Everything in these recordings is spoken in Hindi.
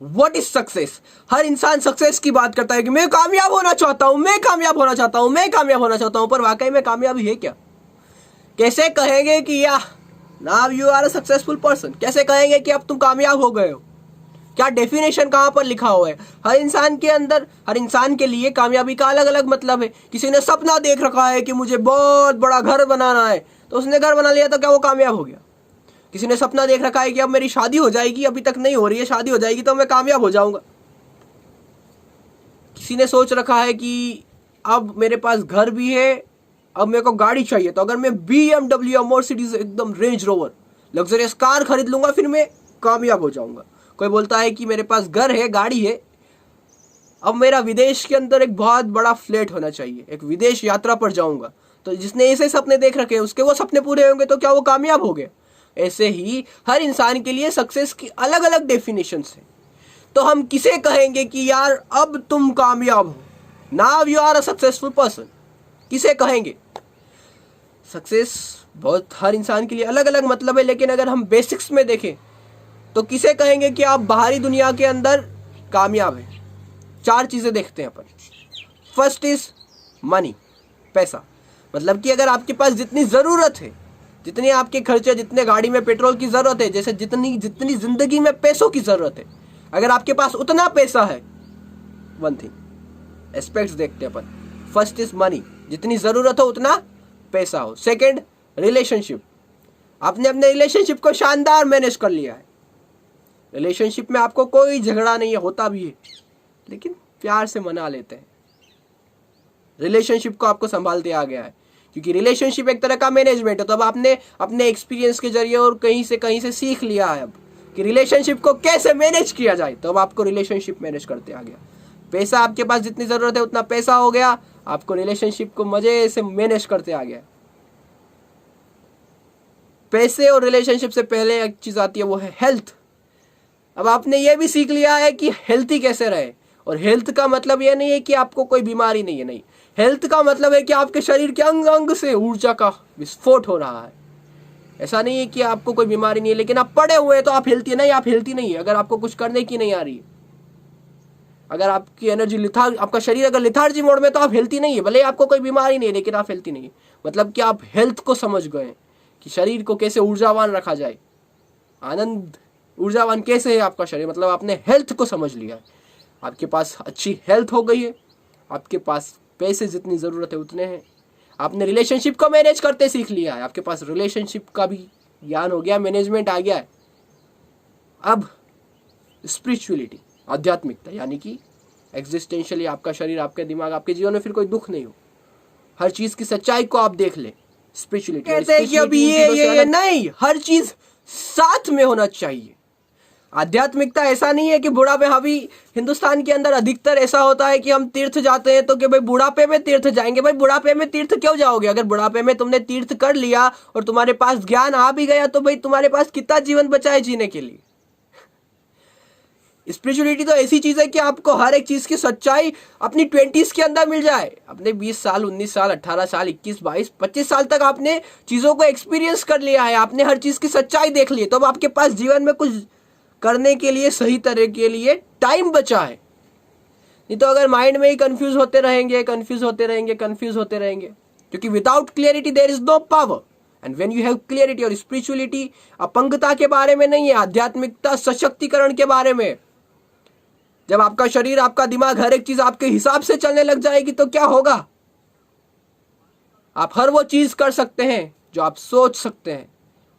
What is success? हर इंसान सक्सेस की बात करता है कि मैं कामयाब होना चाहता हूं, मैं कामयाब होना चाहता हूं, मैं कामयाब होना चाहता हूं, पर वाकई में कामयाबी है क्या? कैसे कहेंगे कि या now you are a successful person? कैसे कहेंगे कि अब तुम कामयाब हो गए हो? क्या डेफिनेशन कहां पर लिखा हुआ है? हर इंसान के अंदर, हर इंसान के लिए कामयाबी का अलग अलग मतलब है। किसी ने सपना देख रखा है कि मुझे बहुत बड़ा घर बनाना है, तो उसने घर बना लिया, तो क्या वो कामयाब हो गया? किसी ने सपना देख रखा है कि अब मेरी शादी हो जाएगी, अभी तक नहीं हो रही है, शादी हो जाएगी तो मैं कामयाब हो जाऊंगा। किसी ने सोच रखा है कि अब मेरे पास घर भी है, अब मेरे को गाड़ी चाहिए, तो अगर मैं BMW या मर्सिडीज एकदम रेंज रोवर लग्जरियस कार खरीद लूंगा, फिर मैं कामयाब हो जाऊंगा। कोई बोलता है कि मेरे पास घर है, गाड़ी है, अब मेरा विदेश के अंदर एक बहुत बड़ा फ्लैट होना चाहिए, एक विदेश यात्रा पर जाऊंगा। तो जिसने ऐसे सपने देख रखे हैं उसके वो सपने पूरे होंगे, तो क्या वो कामयाब हो गए? ऐसे ही हर इंसान के लिए सक्सेस की अलग अलग डेफिनेशंस है। तो हम किसे कहेंगे कि यार अब तुम कामयाब हो, now you are a successful person? किसे कहेंगे? सक्सेस बहुत हर इंसान के लिए अलग अलग मतलब है, लेकिन अगर हम बेसिक्स में देखें तो किसे कहेंगे कि आप बाहरी दुनिया के अंदर कामयाब हैं? चार चीजें देखते हैं अपन। फर्स्ट इज मनी, पैसा। मतलब कि अगर आपके पास जितनी ज़रूरत है, जितने आपके खर्चे, जितने गाड़ी में पेट्रोल की ज़रूरत है, जैसे जितनी जितनी ज़िंदगी में पैसों की ज़रूरत है, अगर आपके पास उतना पैसा है, वन थिंग, एस्पेक्ट्स देखते हैं अपन। फर्स्ट इज मनी, जितनी ज़रूरत हो उतना पैसा हो। सेकंड, रिलेशनशिप, आपने अपने रिलेशनशिप को शानदार मैनेज कर लिया है। रिलेशनशिप में आपको कोई झगड़ा नहीं है, होता भी है लेकिन प्यार से मना लेते हैं। रिलेशनशिप को आपको संभालते आ गया है, क्योंकि रिलेशनशिप एक तरह का मैनेजमेंट है। तो अब आपने अपने एक्सपीरियंस के जरिए और कहीं से सीख लिया है अब कि रिलेशनशिप को कैसे मैनेज किया जाए, तो अब आपको रिलेशनशिप मैनेज करते आ गया। पैसा, आपके पास जितनी ज़रूरत है उतना पैसा हो गया, आपको रिलेशनशिप को मजे से मैनेज करते आ गया। पैसे और रिलेशनशिप से पहले एक चीज़ आती है, वो है हेल्थ। अब आपने ये भी सीख लिया है कि हेल्थी कैसे रहे। और हेल्थ का मतलब ये नहीं है कि आपको कोई बीमारी नहीं है, नहीं। हेल्थ का मतलब है कि आपके शरीर के अंग अंग से ऊर्जा का विस्फोट हो रहा है। ऐसा नहीं है कि आपको कोई बीमारी नहीं है लेकिन आप पड़े हुए हैं तो आप हेल्थी नहीं, आप हेल्थी नहीं है। अगर आपको कुछ करने की नहीं आ रही है, अगर आपकी एनर्जी आपका शरीर अगर लिथार्जी मोड में, तो आप हेल्थी नहीं है। भले आपको कोई बीमारी नहीं है लेकिन आप हेल्थी नहीं है। मतलब कि आप हेल्थ को समझ गए कि शरीर को कैसे ऊर्जावान रखा जाए, आनंद ऊर्जावान कैसे है आपका शरीर, मतलब आपने हेल्थ को समझ लिया है। आपके पास अच्छी हेल्थ हो गई है, आपके पास पैसे जितनी ज़रूरत है उतने हैं, आपने रिलेशनशिप को मैनेज करते सीख लिया है, आपके पास रिलेशनशिप का भी ज्ञान हो गया, मैनेजमेंट आ गया है। अब स्पिरिचुअलिटी, आध्यात्मिकता, यानी कि एग्जिस्टेंशियली आपका शरीर, आपके दिमाग, आपके जीवन में फिर कोई दुख नहीं हो, हर चीज़ की सच्चाई को आप देख ले। स्पिरिचुअलिटी कहते हैं कि अभी ये नहीं, हर चीज़ साथ में होना चाहिए। आध्यात्मिकता ऐसा नहीं है कि बुढ़ापे, अभी हिंदुस्तान के अंदर अधिकतर ऐसा होता है कि हम तीर्थ जाते हैं तो कि भाई बुढ़ापे में तीर्थ जाएंगे। भाई बुढ़ापे में तीर्थ क्यों जाओगे? अगर बुढ़ापे में तुमने तीर्थ कर लिया और तुम्हारे पास ज्ञान आ भी गया, तो भाई तुम्हारे पास कितना जीवन बचा है जीने के लिए? स्पिरिचुअलिटी तो ऐसी चीज है कि आपको हर एक चीज की सच्चाई अपनी 20s के अंदर मिल जाए। अपने 20 साल, 19 साल, 18 साल, 21, 22, 25 साल तक आपने चीजों को एक्सपीरियंस कर लिया है, आपने हर चीज की सच्चाई देख ली है, तो अब आपके पास जीवन में कुछ करने के लिए, सही तरह के लिए टाइम बचा है। नहीं तो अगर माइंड में ही कंफ्यूज होते रहेंगे, कंफ्यूज होते रहेंगे, कंफ्यूज होते रहेंगे, क्योंकि without clarity there is no power. And when you have clarity, और स्पिरिचुअलिटी अपंगता के बारे में नहीं है, आध्यात्मिकता सशक्तिकरण के बारे में। जब आपका शरीर, आपका दिमाग, हर एक चीज आपके हिसाब से चलने लग जाएगी तो क्या होगा? आप हर वो चीज कर सकते हैं जो आप सोच सकते हैं,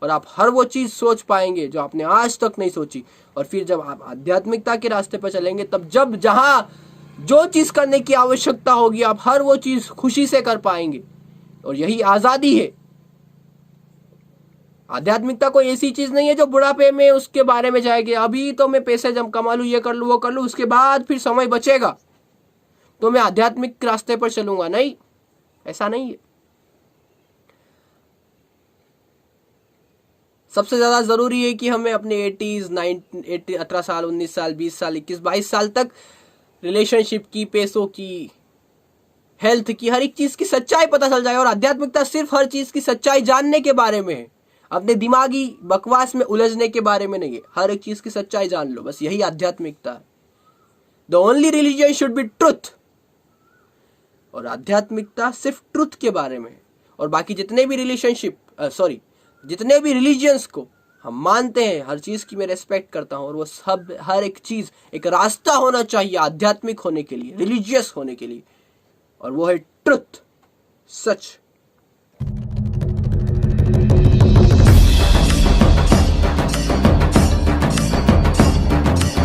और आप हर वो चीज सोच पाएंगे जो आपने आज तक नहीं सोची। और फिर जब आप आध्यात्मिकता के रास्ते पर चलेंगे, तब जब जहां जो चीज करने की आवश्यकता होगी, आप हर वो चीज खुशी से कर पाएंगे। और यही आजादी है। आध्यात्मिकता कोई ऐसी चीज नहीं है जो बुढ़ापे में उसके बारे में जाएगी, अभी तो मैं पैसे जब कमा लूं, ये कर लूं, वो कर लूं, उसके बाद फिर समय बचेगा तो मैं आध्यात्मिक रास्ते पर चलूंगा। नहीं, ऐसा नहीं है। सबसे ज्यादा जरूरी है कि हमें अपने 80s, 18 साल, 19 साल, 20 साल, 21, 22 साल तक रिलेशनशिप की, पैसों की, हेल्थ की, हर एक चीज की सच्चाई पता चल जाए। और आध्यात्मिकता सिर्फ हर चीज की सच्चाई जानने के बारे में है। अपने दिमागी बकवास में उलझने के बारे में नहीं है, हर एक चीज की सच्चाई जान लो, बस यही आध्यात्मिकता है। The only religion should be truth, और आध्यात्मिकता सिर्फ ट्रुथ के बारे में है। और बाकी जितने भी जितने भी रिलीजियंस को हम मानते हैं, हर चीज की मैं रेस्पेक्ट करता हूं, और वो सब हर एक चीज एक रास्ता होना चाहिए आध्यात्मिक होने के लिए, रिलीजियस होने के लिए, और वो है ट्रुथ, सच।